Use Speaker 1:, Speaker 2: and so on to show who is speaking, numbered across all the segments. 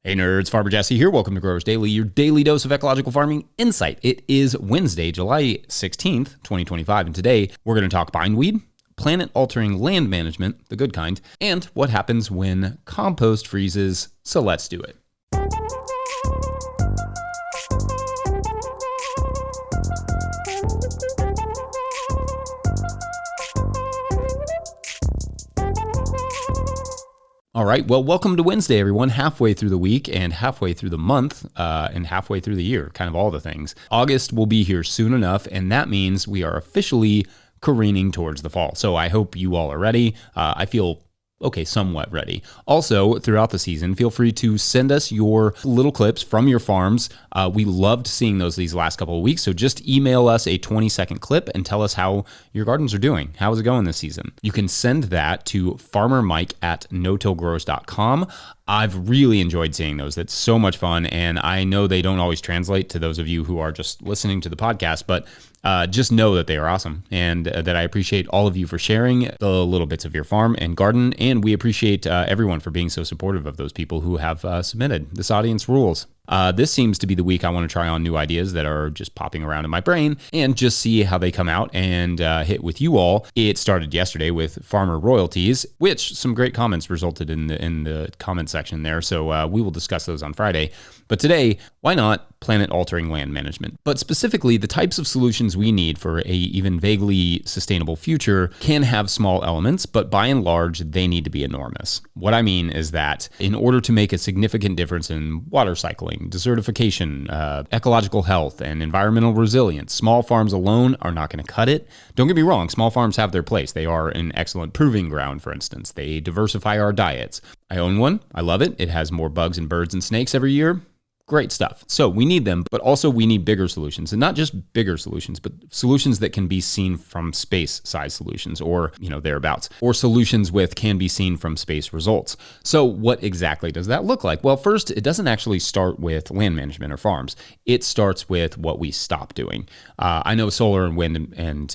Speaker 1: Hey nerds, Farmer Jesse here. Welcome to Growers Daily, your daily dose of ecological farming insight. It is Wednesday, July 16th, 2025, and today we're going to talk bindweed, planet-altering land management, the good kind, and what happens when compost freezes. So let's do it. All right, well, welcome to Wednesday, everyone. Halfway through the week and halfway through the month and halfway through the year, kind of all the things. August will be here soon enough, and that means we are officially careening towards the fall. So I hope you all are ready. I feel somewhat ready. Also, throughout the season, feel free to send us your little clips from your farms. We loved seeing those these last couple of weeks, so just email us a 20-second clip and tell us how your gardens are doing. How is it going this season? You can send that to farmermike@notillgrowers.com. I've really enjoyed seeing those. That's so much fun, and I know they don't always translate to those of you who are just listening to the podcast, but just know that they are awesome and that I appreciate all of you for sharing the little bits of your farm and garden, and we appreciate everyone for being so supportive of those people who have submitted. This audience rules. This seems to be the week I want to try on new ideas that are just popping around in my brain and just see how they come out and hit with you all. It started yesterday with farmer royalties, which some great comments resulted in the comment section there. So we will discuss those on Friday. But today, why not planet-altering land management? But specifically, the types of solutions we need for a even vaguely sustainable future can have small elements, but by and large, they need to be enormous. What I mean is that in order to make a significant difference in water cycling, desertification, ecological health, and environmental resilience, small farms alone are not going to cut it. Don't get me wrong, small farms have their place. They are an excellent proving ground, for instance. They diversify our diets. I own one. I love it. It has more bugs and birds and snakes every year. Great stuff. So we need them, but also we need bigger solutions, and not just bigger solutions, but solutions that can be seen from space size solutions or, thereabouts, or solutions with can be seen from space results. So what exactly does that look like? Well, first, it doesn't actually start with land management or farms. It starts with what we stop doing. I know solar and wind and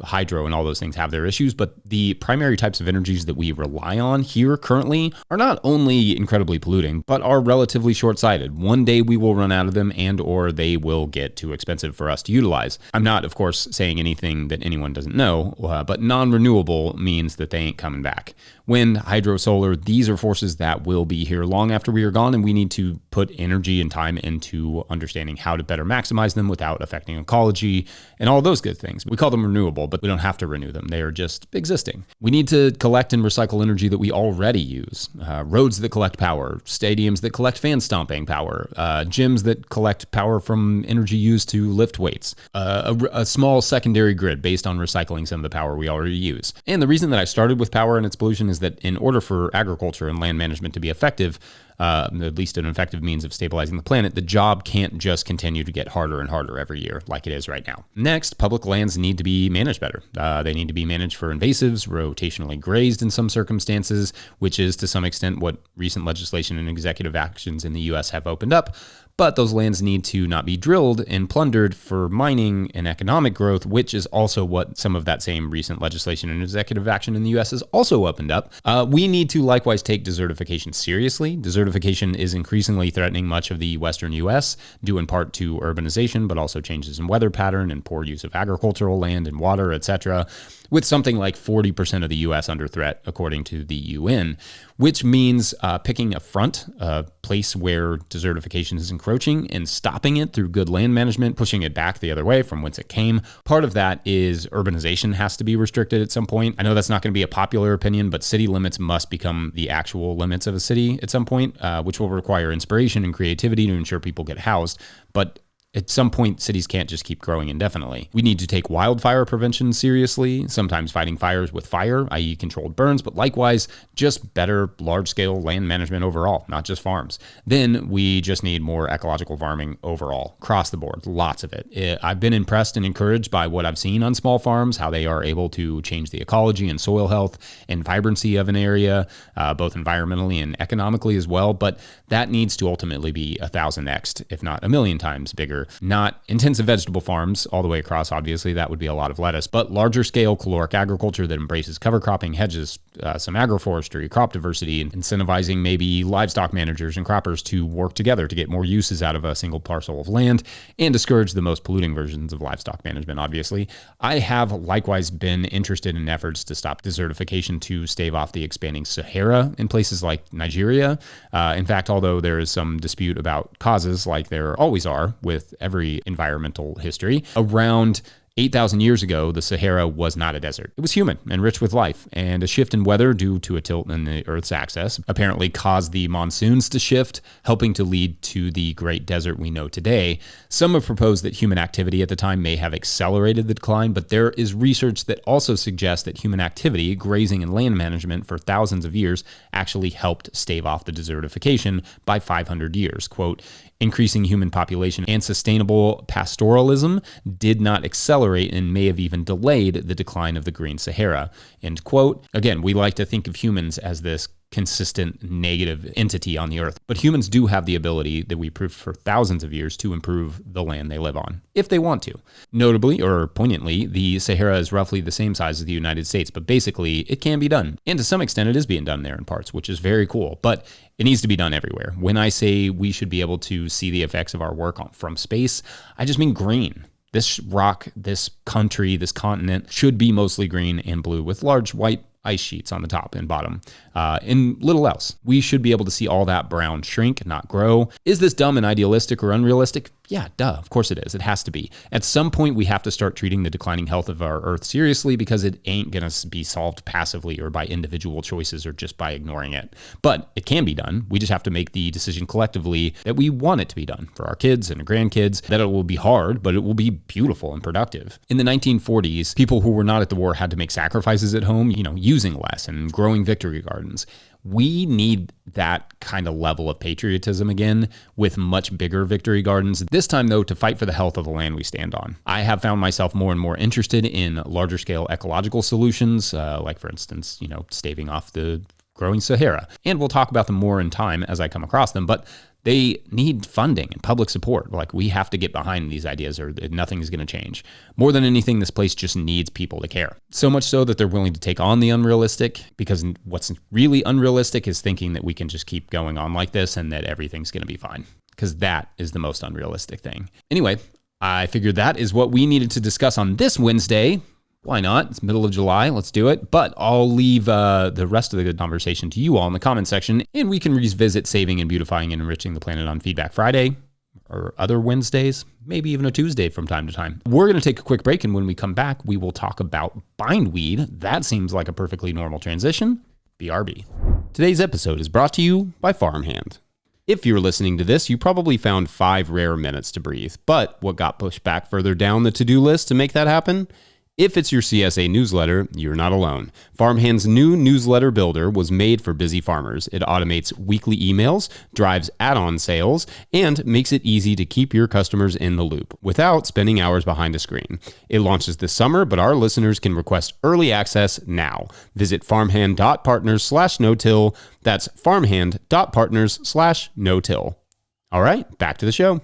Speaker 1: hydro and all those things have their issues, but the primary types of energies that we rely on here currently are not only incredibly polluting, but are relatively short-sighted. One day we will run out of them and or they will get too expensive for us to utilize. I'm not, of course, saying anything that anyone doesn't know, but non-renewable means that they ain't coming back. Wind, hydro, solar, these are forces that will be here long after we are gone, and we need to put energy and time into understanding how to better maximize them without affecting ecology and all those good things. We call them renewable, but we don't have to renew them. They are just existing. We need to collect and recycle energy that we already use. Roads that collect power, stadiums that collect fan stomping power, gyms that collect power from energy used to lift weights, a small secondary grid based on recycling some of the power we already use. And the reason that I started with power and its pollution is that in order for agriculture and land management to be effective, at least an effective means of stabilizing the planet, the job can't just continue to get harder and harder every year like it is right now. Next, public lands need to be managed better. They need to be managed for invasives, rotationally grazed in some circumstances, which is to some extent what recent legislation and executive actions in the U.S. have opened up. But those lands need to not be drilled and plundered for mining and economic growth, which is also what some of that same recent legislation and executive action in the U.S. has also opened up. We need to likewise take desertification seriously. Desertification is increasingly threatening much of the western U.S., due in part to urbanization, but also changes in weather pattern and poor use of agricultural land and water, etc., with something like 40% of the U.S. under threat, according to the UN, which means picking a front, a place where desertification is encroaching, and stopping it through good land management, pushing it back the other way from whence it came. Part of that is urbanization has to be restricted at some point. I know that's not going to be a popular opinion, but city limits must become the actual limits of a city at some point, which will require inspiration and creativity to ensure people get housed. But at some point, cities can't just keep growing indefinitely. We need to take wildfire prevention seriously, sometimes fighting fires with fire, i.e. controlled burns, but likewise, just better large-scale land management overall, not just farms. Then we just need more ecological farming overall, across the board, lots of it. I've been impressed and encouraged by what I've seen on small farms, how they are able to change the ecology and soil health and vibrancy of an area, both environmentally and economically as well, but that needs to ultimately be 1,000x, if not 1,000,000 times bigger agriculture. Not intensive vegetable farms all the way across, obviously, that would be a lot of lettuce, but larger scale caloric agriculture that embraces cover cropping, hedges, some agroforestry, crop diversity, and incentivizing maybe livestock managers and croppers to work together to get more uses out of a single parcel of land and discourage the most polluting versions of livestock management, obviously. I have likewise been interested in efforts to stop desertification to stave off the expanding Sahara in places like Nigeria. In fact, although there is some dispute about causes, like there always are with every environmental history, around 8,000 years ago, the Sahara was not a desert. It was humid and rich with life, and a shift in weather due to a tilt in the Earth's axis apparently caused the monsoons to shift, helping to lead to the Great Desert we know today. Some have proposed that human activity at the time may have accelerated the decline, but there is research that also suggests that human activity, grazing and land management for thousands of years, actually helped stave off the desertification by 500 years. Quote, increasing human population and sustainable pastoralism did not accelerate and may have even delayed the decline of the Green Sahara. End quote. Again, we like to think of humans as this consistent negative entity on the earth, but humans do have the ability that we proved for thousands of years to improve the land they live on, if they want to. Notably, or poignantly, the Sahara is roughly the same size as the United States, but basically it can be done. And to some extent it is being done there in parts, which is very cool, but it needs to be done everywhere. When I say we should be able to see the effects of our work from space, I just mean green. This rock, this country, this continent should be mostly green and blue with large white ice sheets on the top and bottom, and little else. We should be able to see all that brown shrink, not grow. Is this dumb and idealistic or unrealistic? Yeah, duh, of course it is. It has to be. At some point, we have to start treating the declining health of our Earth seriously because it ain't going to be solved passively or by individual choices or just by ignoring it. But it can be done. We just have to make the decision collectively that we want it to be done for our kids and our grandkids, that it will be hard, but it will be beautiful and productive. In the 1940s, people who were not at the war had to make sacrifices at home, using less and growing victory gardens. We need that kind of level of patriotism again with much bigger victory gardens. This time, though, to fight for the health of the land we stand on. I have found myself more and more interested in larger scale ecological solutions, like, for instance, staving off the growing Sahara. And we'll talk about them more in time as I come across them. But they need funding and public support. Like, we have to get behind these ideas or nothing is going to change. More than anything, this place just needs people to care. So much so that they're willing to take on the unrealistic, because what's really unrealistic is thinking that we can just keep going on like this and that everything's going to be fine, because that is the most unrealistic thing. Anyway, I figured that is what we needed to discuss on this Wednesday. Why not? It's middle of July. Let's do it. But I'll leave the rest of the good conversation to you all in the comment section, and we can revisit saving and beautifying and enriching the planet on Feedback Friday or other Wednesdays, maybe even a Tuesday from time to time. We're going to take a quick break, and when we come back, we will talk about bindweed. That seems like a perfectly normal transition. BRB. Today's episode is brought to you by Farmhand. If you're listening to this, you probably found 5 rare minutes to breathe. But what got pushed back further down the to-do list to make that happen? If it's your CSA newsletter, you're not alone. Farmhand's new newsletter builder was made for busy farmers. It automates weekly emails, drives add-on sales, and makes it easy to keep your customers in the loop without spending hours behind a screen. It launches this summer, but our listeners can request early access now. Visit farmhand.partners/no-till. That's farmhand.partners/no-till. All right, back to the show.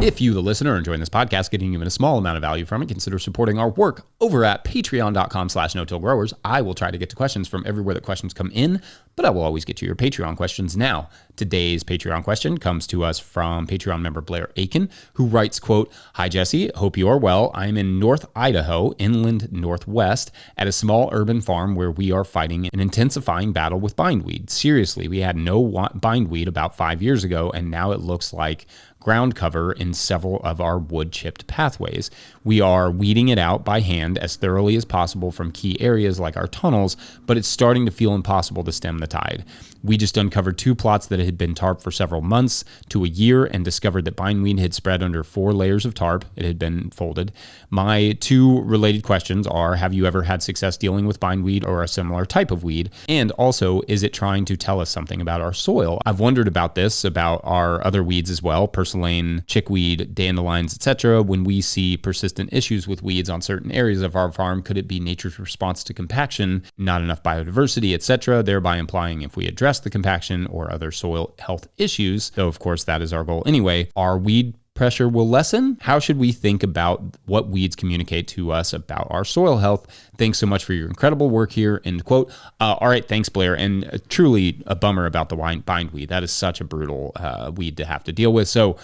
Speaker 1: If you, the listener, are enjoying this podcast, getting even a small amount of value from it, consider supporting our work over at patreon.com/no-till-growers. I will try to get to questions from everywhere that questions come in, but I will always get to your Patreon questions now. Today's Patreon question comes to us from Patreon member Blair Aiken, who writes, quote, "Hi, Jesse. Hope you are well. I'm in North Idaho, inland northwest, at a small urban farm where we are fighting an intensifying battle with bindweed. Seriously, we had no bindweed about 5 years ago, and now it looks like ground cover in several of our wood-chipped pathways. We are weeding it out by hand as thoroughly as possible from key areas like our tunnels, but it's starting to feel impossible to stem the tide. We just uncovered 2 plots that had been tarped for several months to a year and discovered that bindweed had spread under 4 layers of tarp. It had been folded. My 2 related questions are, have you ever had success dealing with bindweed or a similar type of weed? And also, is it trying to tell us something about our soil? I've wondered about this, about our other weeds as well, purslane, chickweed, dandelions, etc. When we see persistent issues with weeds on certain areas of our farm, could it be nature's response to compaction, not enough biodiversity, etc., thereby implying if we address the compaction or other soil health issues, though of course that is our goal anyway, are weed pressure will lessen? How should we think about what weeds communicate to us about our soil health? Thanks so much for your incredible work here. End quote. All right, thanks, Blair. And truly a bummer about the bindweed. That is such a brutal weed to have to deal with. So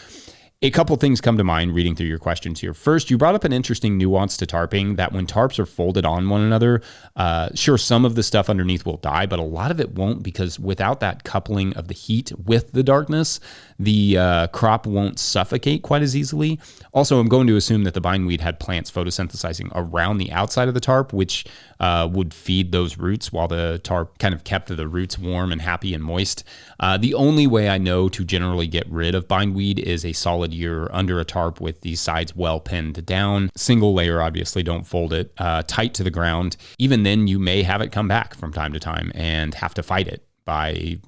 Speaker 1: a couple things come to mind reading through your questions here. First, you brought up an interesting nuance to tarping that when tarps are folded on one another, sure, some of the stuff underneath will die, but a lot of it won't, because without that coupling of the heat with the darkness, the crop won't suffocate quite as easily. Also, I'm going to assume that the bindweed had plants photosynthesizing around the outside of the tarp, which would feed those roots while the tarp kind of kept the roots warm and happy and moist. The only way I know to generally get rid of bindweed is a solid year under a tarp with these sides well pinned down. Single layer, obviously, don't fold it tight to the ground. Even then, you may have it come back from time to time and have to fight it by,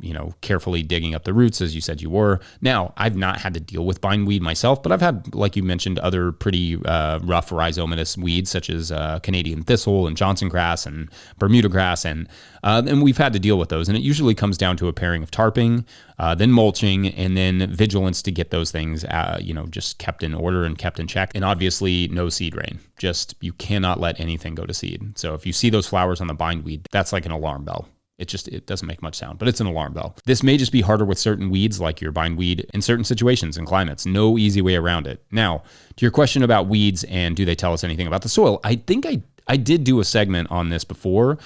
Speaker 1: carefully digging up the roots, as you said you were. Now, I've not had to deal with bindweed myself, but I've had, like you mentioned, other pretty rough rhizomatous weeds, such as Canadian thistle and Johnson grass and Bermuda grass, and we've had to deal with those. And it usually comes down to a pairing of tarping, then mulching, and then vigilance to get those things, just kept in order and kept in check. And obviously, no seed rain. You cannot let anything go to seed. So if you see those flowers on the bindweed, that's like an alarm bell. It doesn't make much sound, but it's an alarm bell. This may just be harder with certain weeds like your bindweed in certain situations and climates. No easy way around it. Now, to your question about weeds and do they tell us anything about the soil, I think I did do a segment on this before,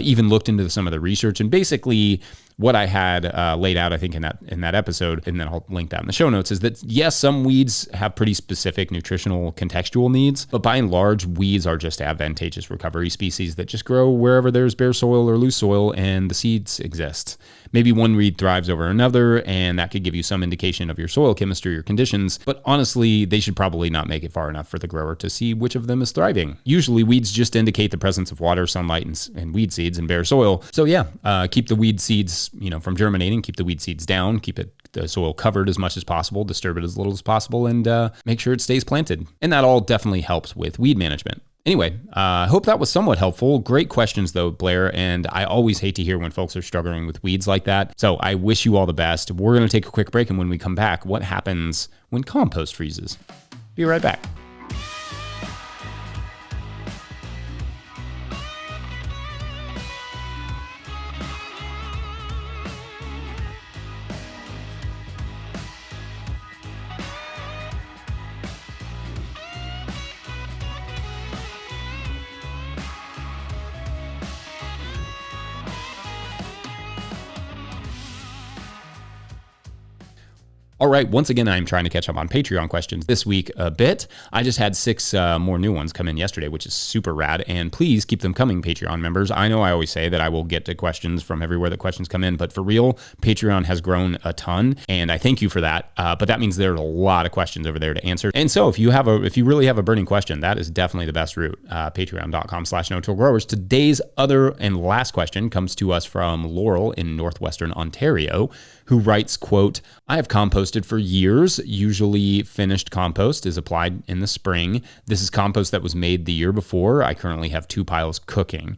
Speaker 1: even looked into some of the research, and basically what I had laid out, I think, in that episode, and then I'll link that in the show notes, is that yes, some weeds have pretty specific nutritional contextual needs, but by and large, weeds are just advantageous recovery species that just grow wherever there's bare soil or loose soil and the seeds exist. Maybe one weed thrives over another, and that could give you some indication of your soil chemistry or conditions, but honestly, they should probably not make it far enough for the grower to see which of them is thriving. Usually, weeds just indicate the presence of water, sunlight, and weed seeds in bare soil. So yeah, keep the weed seeds from germinating, keep the weed seeds down, keep the soil covered as much as possible, disturb it as little as possible, and make sure it stays planted. And that all definitely helps with weed management. Anyway, I hope that was somewhat helpful. Great questions though, Blair, and I always hate to hear when folks are struggling with weeds like that. So I wish you all the best. We're going to take a quick break, and when we come back, what happens when compost freezes? Be right back. All right, once again, I'm trying to catch up on Patreon questions this week a bit. I just had 6 more new ones come in yesterday, which is super rad, and please keep them coming, Patreon members. I know I always say that I will get to questions from everywhere that questions come in, but for real, Patreon has grown a ton, and I thank you for that, but that means there's a lot of questions over there to answer. And so if you really have a burning question, that is definitely the best route, patreon.com/no-till-growers. Today's other and last question comes to us from Laurel in Northwestern Ontario, who writes, quote, I have composted for years. Usually finished compost is applied in the spring. This is compost that was made the year before. I currently have 2 piles cooking.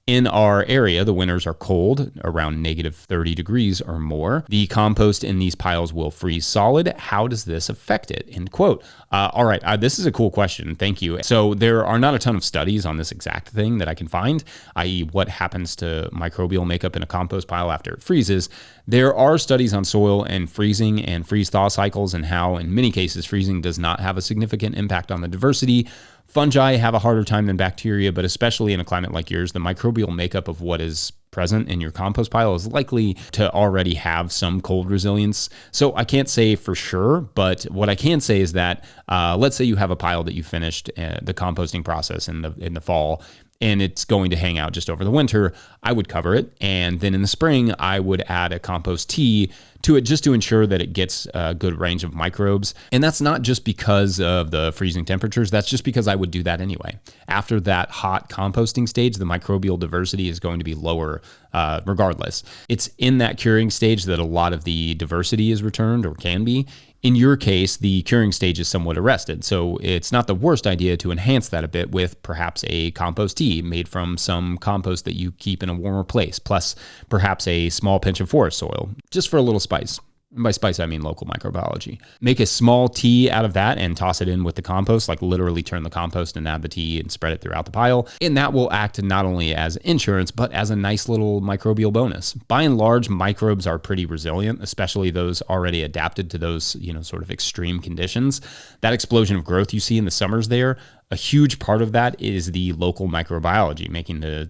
Speaker 1: In our area, the winters are cold, around -30 degrees or more. The compost in these piles will freeze solid. How does this affect it? End quote. All right, this is a cool question. Thank you. So there are not a ton of studies on this exact thing that I can find, i.e. what happens to microbial makeup in a compost pile after it freezes. There are studies on soil and freezing and freeze-thaw cycles, and how, in many cases, freezing does not have a significant impact on the diversity. Fungi have a harder time than bacteria, but especially in a climate like yours, the microbial makeup of what is present in your compost pile is likely to already have some cold resilience. So I can't say for sure, but what I can say is that let's say you have a pile that you finished the composting process in the fall, and it's going to hang out just over the winter. I would cover it, and then in the spring, I would add a compost tea to it just to ensure that it gets a good range of microbes. And that's not just because of the freezing temperatures, that's just because I would do that anyway. After that hot composting stage, the microbial diversity is going to be lower regardless. It's in that curing stage that a lot of the diversity is returned, or can be. In your case, the curing stage is somewhat arrested, so it's not the worst idea to enhance that a bit with perhaps a compost tea made from some compost that you keep in a warmer place, plus perhaps a small pinch of forest soil, just for a little spice. And by spice, I mean local microbiology. Make a small tea out of that and toss it in with the compost, like literally turn the compost and add the tea and spread it throughout the pile. And that will act not only as insurance, but as a nice little microbial bonus. By and large, microbes are pretty resilient, especially those already adapted to those, sort of extreme conditions. That explosion of growth you see in the summers there, a huge part of that is the local microbiology, making the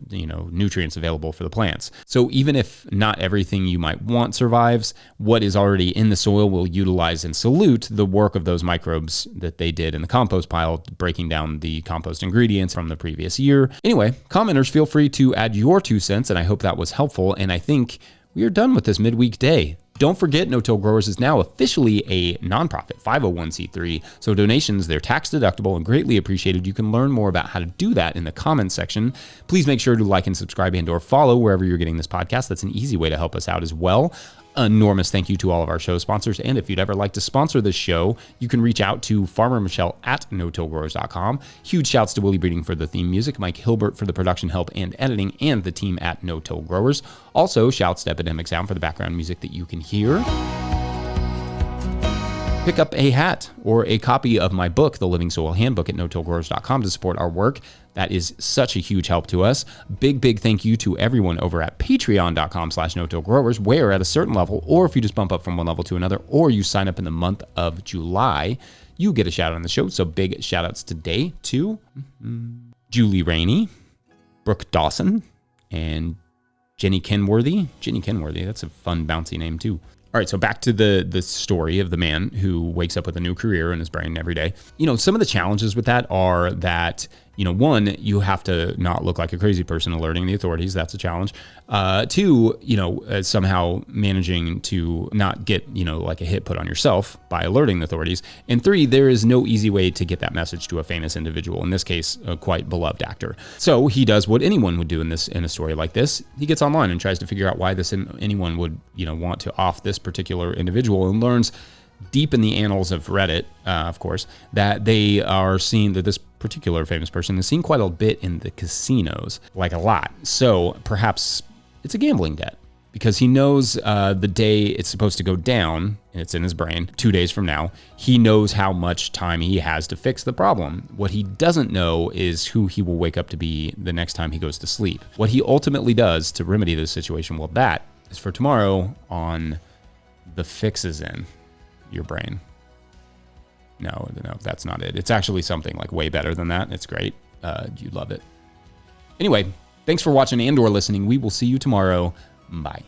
Speaker 1: nutrients available for the plants. So even if not everything you might want survives, what is already in the soil will utilize and salute the work of those microbes that they did in the compost pile, breaking down the compost ingredients from the previous year. Anyway, commenters, feel free to add your 2 cents, and I hope that was helpful. And I think we are done with this midweek day. Don't forget, No-Till Growers is now officially a nonprofit 501c3, so donations, they're tax deductible and greatly appreciated. You can learn more about how to do that in the comments section. Please make sure to like and subscribe and/or follow wherever you're getting this podcast. That's an easy way to help us out as well. Enormous thank you to all of our show sponsors. And if you'd ever like to sponsor this show, you can reach out to Farmer Michelle at no-tillgrowers.com. Huge shouts to Willie Breeding for the theme music, Mike Hilbert for the production help and editing, and the team at No-Till Growers. Also, shouts to Epidemic Sound for the background music that you can hear. Pick up a hat or a copy of my book, The Living Soil Handbook, at no-tillgrowers.com to support our work. That is such a huge help to us. Big thank you to everyone over at patreon.com/no-tillgrowers, where at a certain level, or if you just bump up from one level to another, or you sign up in the month of July, you get a shout out on the show. So big shout outs today to Julie Rainey, Brooke Dawson, and Jenny Kenworthy. Jenny Kenworthy, that's a fun, bouncy name too. All right, so back to the story of the man who wakes up with a new career in his brain every day. Some of the challenges with that are that, one, you have to not look like a crazy person alerting the authorities. That's a challenge. Two, somehow managing to not get, like a hit put on yourself by alerting the authorities. And three, there is no easy way to get that message to a famous individual, in this case, a quite beloved actor. So he does what anyone would do in a story like this. He gets online and tries to figure out why anyone would, want to off this particular individual, and learns deep in the annals of Reddit, of course, that they are seeing that this particular famous person is seen quite a bit in the casinos, like a lot. So perhaps it's a gambling debt, because he knows the day it's supposed to go down, and it's in his brain, 2 days from now. He knows how much time he has to fix the problem. What he doesn't know is who he will wake up to be the next time he goes to sleep. What he ultimately does to remedy this situation, well, that is for tomorrow on The Fixes in Your Brain. No, that's not it. It's actually something like way better than that. It's great. You'd love it. Anyway, thanks for watching and/or listening. We will see you tomorrow. Bye.